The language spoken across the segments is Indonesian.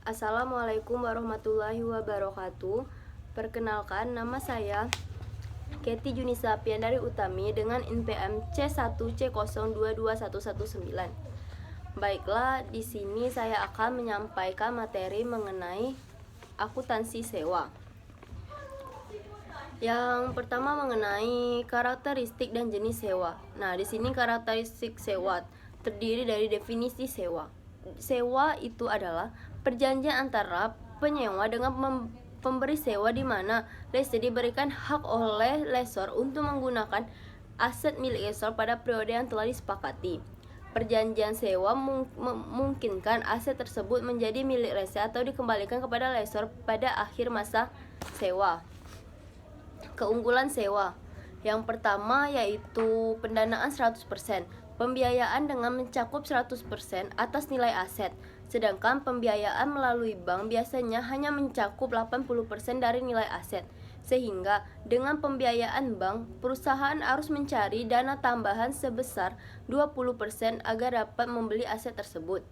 Assalamualaikum warahmatullahi wabarakatuh. Perkenalkan, nama saya Kety Junisa Piandari Utami dengan NPM C1C022119. Baiklah, di sini saya akan menyampaikan materi mengenai akuntansi sewa. Yang pertama mengenai karakteristik dan jenis sewa. Nah, di sini karakteristik sewa terdiri dari definisi sewa. Sewa itu adalah perjanjian antara penyewa dengan pemberi sewa di mana lessee diberikan hak oleh lessor untuk menggunakan aset milik lessor pada periode yang telah disepakati. Perjanjian sewa memungkinkan aset tersebut menjadi milik lessee atau dikembalikan kepada lessor pada akhir masa sewa. Keunggulan sewa. Yang pertama yaitu pendanaan 100%. Pembiayaan dengan mencakup 100% atas nilai aset. Sedangkan pembiayaan melalui bank biasanya hanya mencakup 80% dari nilai aset. Sehingga dengan pembiayaan bank, perusahaan harus mencari dana tambahan sebesar 20% agar dapat membeli aset tersebut.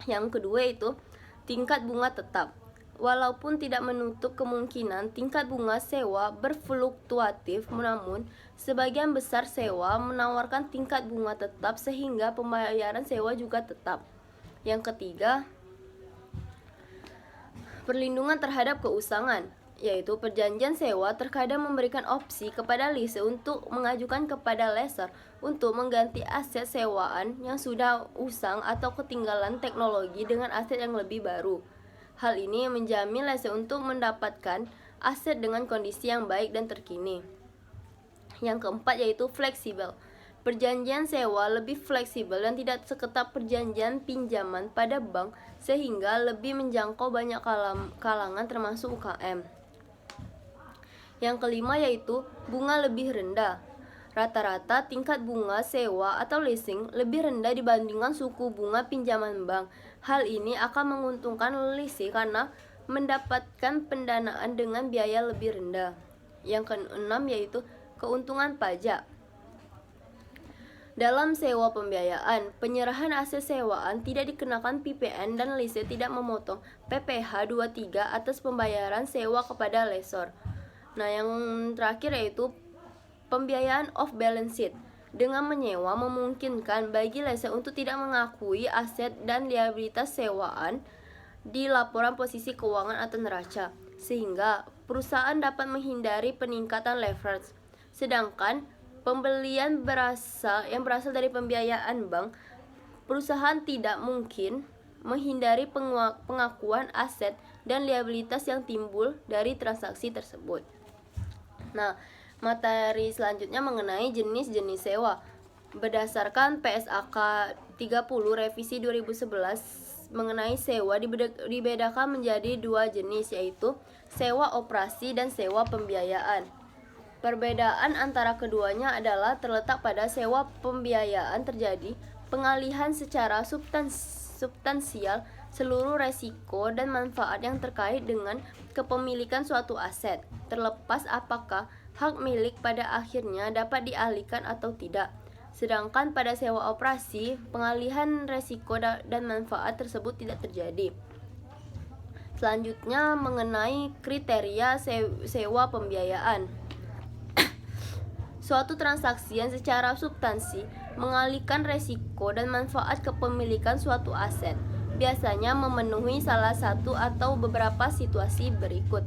Yang kedua itu tingkat bunga tetap. Walaupun tidak menutup kemungkinan tingkat bunga sewa berfluktuatif, namun sebagian besar sewa menawarkan tingkat bunga tetap sehingga pembayaran sewa juga tetap. Yang ketiga, perlindungan terhadap keusangan, yaitu perjanjian sewa terkadang memberikan opsi kepada lessee untuk mengajukan kepada lessor untuk mengganti aset sewaan yang sudah usang atau ketinggalan teknologi dengan aset yang lebih baru. Hal ini menjamin lessee untuk mendapatkan aset dengan kondisi yang baik dan terkini. Yang keempat yaitu fleksibel. Perjanjian sewa lebih fleksibel dan tidak seketat perjanjian pinjaman pada bank sehingga lebih menjangkau banyak kalangan termasuk UKM. Yang kelima yaitu bunga lebih rendah. Rata-rata tingkat bunga sewa atau leasing lebih rendah dibandingkan suku bunga pinjaman bank. Hal ini akan menguntungkan lessee karena mendapatkan pendanaan dengan biaya lebih rendah. Yang keenam yaitu keuntungan pajak. Dalam sewa pembiayaan, penyerahan aset sewaan tidak dikenakan PPN dan lessee tidak memotong PPh 23 atas pembayaran sewa kepada lessor. Nah, yang terakhir yaitu pembiayaan off balance sheet. Dengan menyewa memungkinkan bagi lessee untuk tidak mengakui aset dan liabilitas sewaan di laporan posisi keuangan atau neraca, sehingga perusahaan dapat menghindari peningkatan leverage. Sedangkan pembelian yang berasal dari pembiayaan bank, perusahaan tidak mungkin menghindari pengakuan aset dan liabilitas yang timbul dari transaksi tersebut. Nah, materi selanjutnya mengenai jenis-jenis sewa. Berdasarkan PSAK 30 revisi 2011 mengenai sewa dibedakan menjadi dua jenis, yaitu sewa operasi dan sewa pembiayaan. Perbedaan antara keduanya adalah terletak pada sewa pembiayaan terjadi pengalihan secara substansial seluruh resiko dan manfaat yang terkait dengan kepemilikan suatu aset, terlepas apakah hak milik pada akhirnya dapat dialihkan atau tidak. Sedangkan pada sewa operasi, pengalihan resiko dan manfaat tersebut tidak terjadi. Selanjutnya mengenai kriteria sewa pembiayaan. Suatu transaksi yang secara substansi mengalihkan resiko dan manfaat kepemilikan suatu aset biasanya memenuhi salah satu atau beberapa situasi berikut.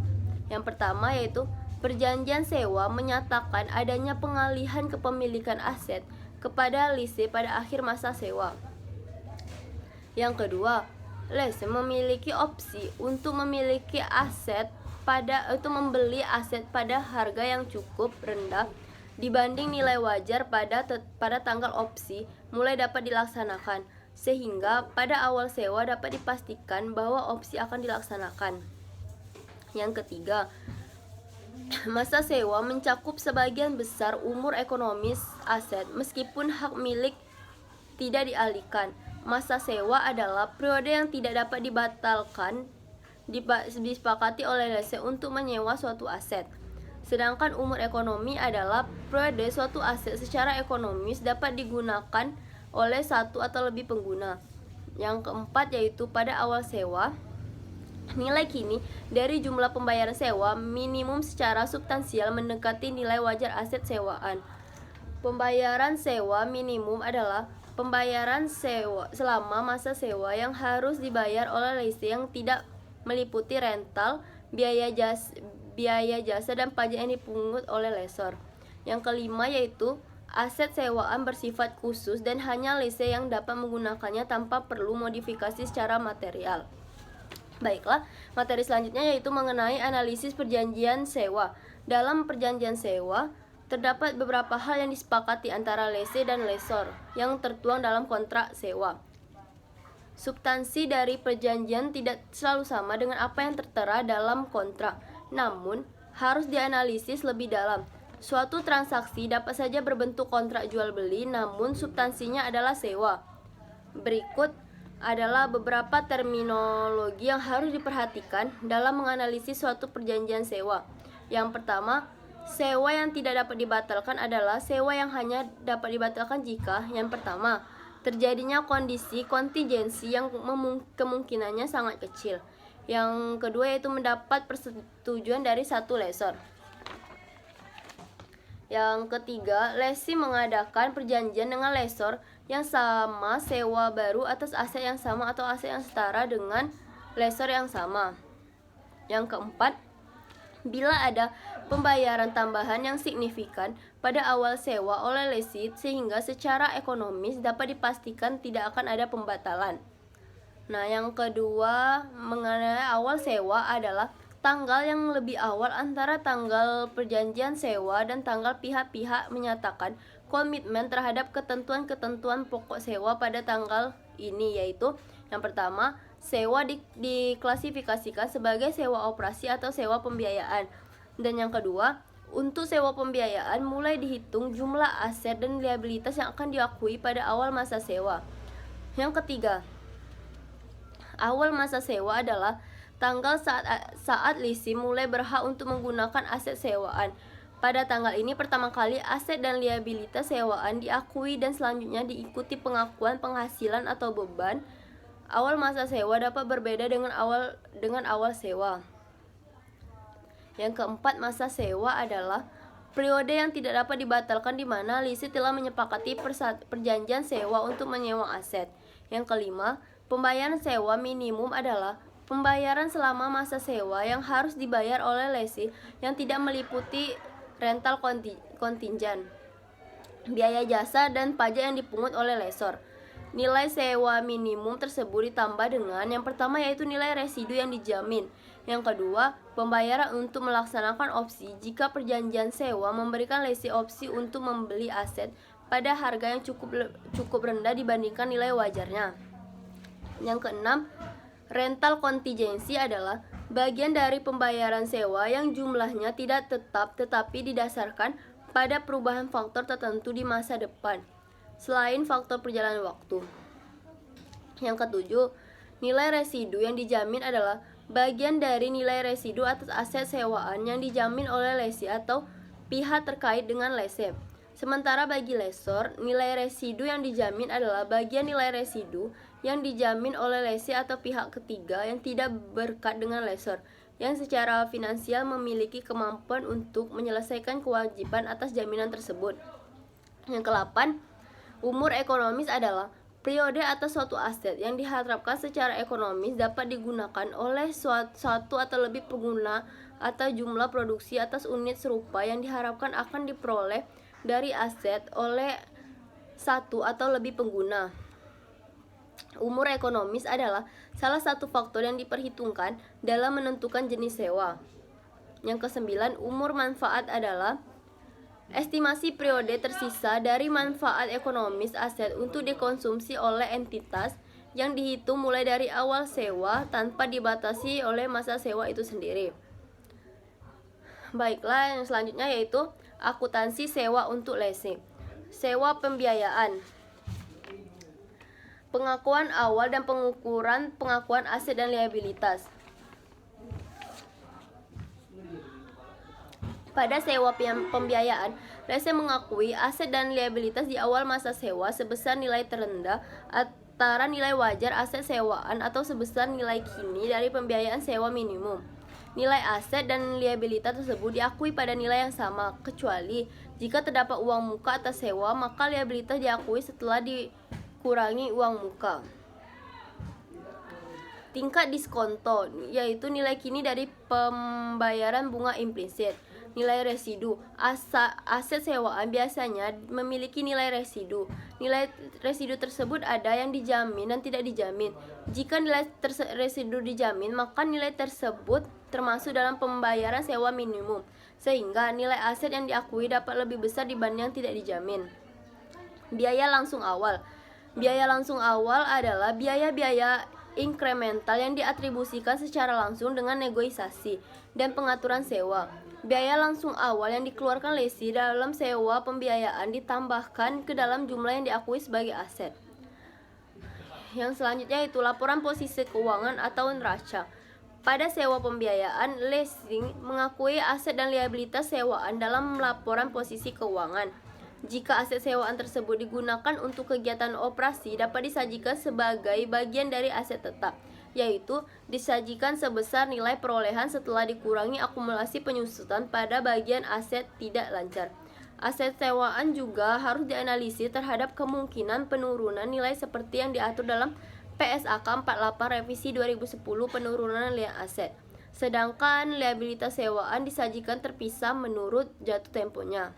Yang pertama yaitu perjanjian sewa menyatakan adanya pengalihan kepemilikan aset kepada lessee pada akhir masa sewa. Yang kedua, lessee memiliki opsi untuk memiliki membeli aset pada harga yang cukup rendah dibanding nilai wajar pada tanggal opsi mulai dapat dilaksanakan, sehingga pada awal sewa dapat dipastikan bahwa opsi akan dilaksanakan. Yang ketiga, masa sewa mencakup sebagian besar umur ekonomis aset meskipun hak milik tidak dialihkan. Masa sewa adalah periode yang tidak dapat dibatalkan disepakati oleh lessee untuk menyewa suatu aset. Sedangkan umur ekonomi adalah periode suatu aset secara ekonomis dapat digunakan oleh satu atau lebih pengguna. Yang keempat yaitu pada awal sewa, Nilai kini dari jumlah pembayaran sewa minimum secara substansial mendekati nilai wajar aset sewaan. Pembayaran sewa minimum adalah pembayaran sewa selama masa sewa yang harus dibayar oleh lese yang tidak meliputi rental, biaya jasa dan pajak yang dipungut oleh lesor. Yang kelima yaitu aset sewaan bersifat khusus dan hanya lese yang dapat menggunakannya tanpa perlu modifikasi secara material. Baiklah, materi selanjutnya yaitu mengenai analisis perjanjian sewa. Dalam perjanjian sewa, terdapat beberapa hal yang disepakati antara lese dan lesor yang tertuang dalam kontrak sewa. Substansi dari perjanjian tidak selalu sama dengan apa yang tertera dalam kontrak, namun harus dianalisis lebih dalam. Suatu transaksi dapat saja berbentuk kontrak jual beli, namun substansinya adalah sewa. Berikut adalah beberapa terminologi yang harus diperhatikan dalam menganalisis suatu perjanjian sewa. Yang pertama, sewa yang tidak dapat dibatalkan adalah sewa yang hanya dapat dibatalkan jika yang pertama, terjadinya kondisi kontingensi yang kemungkinannya sangat kecil. Yang kedua yaitu mendapat persetujuan dari satu lesor. Yang ketiga, lesi mengadakan perjanjian dengan lesor yang sama sewa baru atas aset yang sama atau aset yang setara dengan lesor yang sama. Yang keempat, bila ada pembayaran tambahan yang signifikan pada awal sewa oleh lesi sehingga secara ekonomis dapat dipastikan tidak akan ada pembatalan. Nah, yang kedua mengenai awal sewa adalah tanggal yang lebih awal antara tanggal perjanjian sewa dan tanggal pihak-pihak menyatakan komitmen terhadap ketentuan-ketentuan pokok sewa pada tanggal ini, yaitu yang pertama, sewa diklasifikasikan sebagai sewa operasi atau sewa pembiayaan. Dan yang kedua, untuk sewa pembiayaan mulai dihitung jumlah aset dan liabilitas yang akan diakui pada awal masa sewa. Yang ketiga, awal masa sewa adalah tanggal saat lesi mulai berhak untuk menggunakan aset sewaan. Pada tanggal ini pertama kali aset dan liabilitas sewaan diakui dan selanjutnya diikuti pengakuan penghasilan atau beban. Awal masa sewa dapat berbeda dengan awal sewa. Yang keempat, masa sewa adalah periode yang tidak dapat dibatalkan di mana lesi telah menyepakati perjanjian sewa untuk menyewa aset. Yang kelima, pembayaran sewa minimum adalah pembayaran selama masa sewa yang harus dibayar oleh lesi yang tidak meliputi rental kontinjan, biaya jasa, dan pajak yang dipungut oleh lesor. Nilai sewa minimum tersebut ditambah dengan yang pertama yaitu nilai residu yang dijamin. Yang kedua, pembayaran untuk melaksanakan opsi jika perjanjian sewa memberikan lesi opsi untuk membeli aset pada harga yang cukup rendah dibandingkan nilai wajarnya. Yang keenam, rental kontingensi adalah bagian dari pembayaran sewa yang jumlahnya tidak tetap tetapi didasarkan pada perubahan faktor tertentu di masa depan, selain faktor perjalanan waktu. Yang ketujuh, nilai residu yang dijamin adalah bagian dari nilai residu atas aset sewaan yang dijamin oleh lesi atau pihak terkait dengan lese. Sementara bagi lesor, nilai residu yang dijamin adalah bagian nilai residu yang dijamin oleh lesi atau pihak ketiga yang tidak berkat dengan lesor, yang secara finansial memiliki kemampuan untuk menyelesaikan kewajiban atas jaminan tersebut. Yang ke-8, umur ekonomis adalah periode atas suatu aset yang diharapkan secara ekonomis dapat digunakan oleh satu atau lebih pengguna atau jumlah produksi atas unit serupa yang diharapkan akan diperoleh dari aset oleh satu atau lebih pengguna. Umur ekonomis adalah salah satu faktor yang diperhitungkan dalam menentukan jenis sewa. Yang ke-9, umur manfaat adalah estimasi periode tersisa dari manfaat ekonomis aset untuk dikonsumsi oleh entitas yang dihitung mulai dari awal sewa tanpa dibatasi oleh masa sewa itu sendiri. Baiklah, yang selanjutnya yaitu akuntansi sewa untuk lese. Sewa pembiayaan, pengakuan awal dan pengukuran pengakuan aset dan liabilitas. Pada sewa pembiayaan, lese mengakui aset dan liabilitas di awal masa sewa sebesar nilai terendah setara nilai wajar aset sewaan atau sebesar nilai kini dari pembiayaan sewa minimum. Nilai aset dan liabilitas tersebut diakui pada nilai yang sama, kecuali jika terdapat uang muka atas sewa, maka liabilitas diakui setelah dikurangi uang muka. Tingkat diskonto, yaitu nilai kini dari pembayaran bunga implisit. Nilai residu, aset sewaan biasanya memiliki nilai residu. Nilai residu tersebut ada yang dijamin dan tidak dijamin. Jika nilai residu dijamin, maka nilai tersebut termasuk dalam pembayaran sewa minimum, sehingga nilai aset yang diakui dapat lebih besar dibanding yang tidak dijamin. Biaya langsung awal. Biaya langsung awal adalah biaya-biaya inkremental yang diatribusikan secara langsung dengan negosiasi dan pengaturan sewa. Biaya langsung awal yang dikeluarkan lesi dalam sewa pembiayaan ditambahkan ke dalam jumlah yang diakui sebagai aset. Yang selanjutnya itu laporan posisi keuangan atau neraca. Pada sewa pembiayaan, leasing mengakui aset dan liabilitas sewaan dalam laporan posisi keuangan. Jika aset sewaan tersebut digunakan untuk kegiatan operasi, dapat disajikan sebagai bagian dari aset tetap, yaitu disajikan sebesar nilai perolehan setelah dikurangi akumulasi penyusutan pada bagian aset tidak lancar. Aset sewaan juga harus dianalisis terhadap kemungkinan penurunan nilai seperti yang diatur dalam PSAK 48 Revisi 2010 Penurunan Nilai Aset. Sedangkan liabilitas sewaan disajikan terpisah menurut jatuh temponya.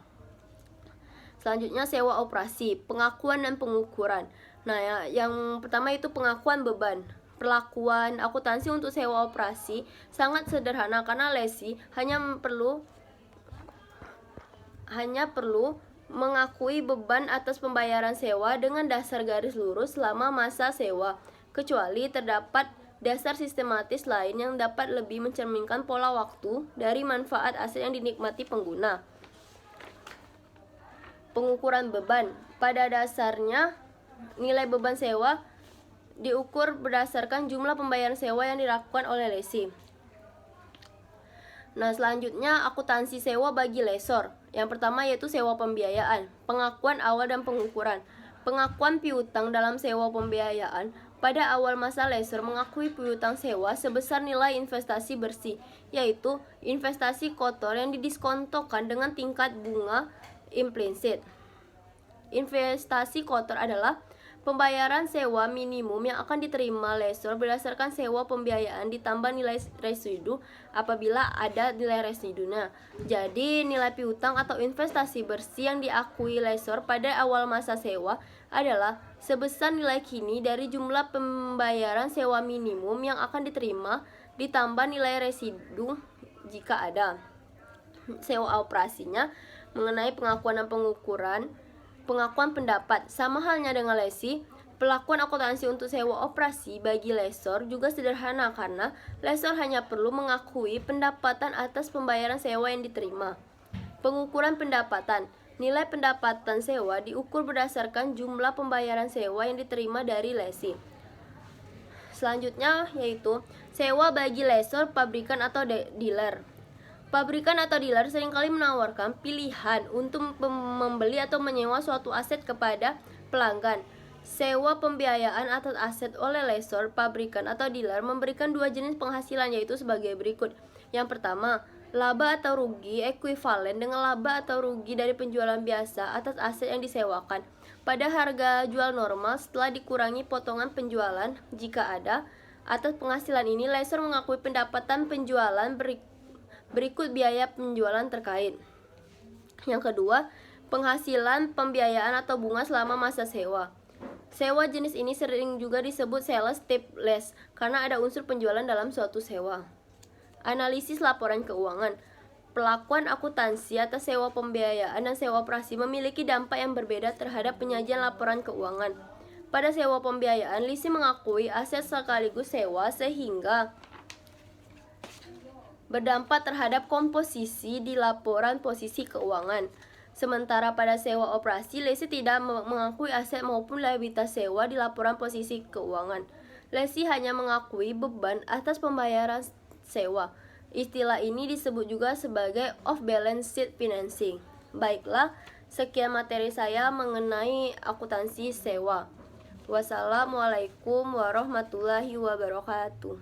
Selanjutnya sewa operasi, pengakuan dan pengukuran. Nah, yang pertama itu pengakuan beban. Perlakuan akuntansi untuk sewa operasi sangat sederhana karena lesi hanya perlu mengakui beban atas pembayaran sewa dengan dasar garis lurus selama masa sewa, kecuali terdapat dasar sistematis lain yang dapat lebih mencerminkan pola waktu dari manfaat aset yang dinikmati pengguna. Pengukuran beban. Pada dasarnya, nilai beban sewa diukur berdasarkan jumlah pembayaran sewa yang dilakukan oleh lesi. Nah, selanjutnya akuntansi sewa bagi lesor. Yang pertama yaitu sewa pembiayaan, pengakuan awal dan pengukuran. Pengakuan piutang dalam sewa pembiayaan. Pada awal masa lesor mengakui piutang sewa sebesar nilai investasi bersih, yaitu investasi kotor yang didiskontokan dengan tingkat bunga implisit. Investasi kotor adalah pembayaran sewa minimum yang akan diterima lesor berdasarkan sewa pembiayaan ditambah nilai residu apabila ada nilai residunya. Jadi nilai piutang atau investasi bersih yang diakui lesor pada awal masa sewa adalah sebesar nilai kini dari jumlah pembayaran sewa minimum yang akan diterima ditambah nilai residu jika ada. Sewa operasinya mengenai pengakuan dan pengukuran. Pengakuan pendapat sama halnya dengan lesi. Pelakuan akuntansi untuk sewa operasi bagi lesor juga sederhana karena lesor hanya perlu mengakui pendapatan atas pembayaran sewa yang diterima. Pengukuran pendapatan. Nilai pendapatan sewa diukur berdasarkan jumlah pembayaran sewa yang diterima dari lesi. Selanjutnya yaitu sewa bagi lesor, pabrikan atau dealer. Pabrikan atau dealer seringkali menawarkan pilihan untuk membeli atau menyewa suatu aset kepada pelanggan. Sewa pembiayaan atas aset oleh lesor, pabrikan atau dealer memberikan dua jenis penghasilan yaitu sebagai berikut. Yang pertama, laba atau rugi ekuivalen dengan laba atau rugi dari penjualan biasa atas aset yang disewakan pada harga jual normal setelah dikurangi potongan penjualan jika ada. Atas penghasilan ini, lesor mengakui pendapatan penjualan berikut biaya penjualan terkait. Yang kedua, penghasilan pembiayaan atau bunga selama masa sewa. Sewa jenis ini sering juga disebut sales type lease karena ada unsur penjualan dalam suatu sewa. Analisis laporan keuangan. Pelakuan akuntansi atas sewa pembiayaan dan sewa operasi memiliki dampak yang berbeda terhadap penyajian laporan keuangan. Pada sewa pembiayaan, lesi mengakui aset sekaligus sewa sehingga berdampak terhadap komposisi di laporan posisi keuangan. Sementara pada sewa operasi, lesi tidak mengakui aset maupun liabilitas sewa di laporan posisi keuangan. Lesi hanya mengakui beban atas pembayaran sewa. Istilah ini disebut juga sebagai off-balance sheet financing. Baiklah, sekian materi saya mengenai akuntansi sewa. Wassalamualaikum warahmatullahi wabarakatuh.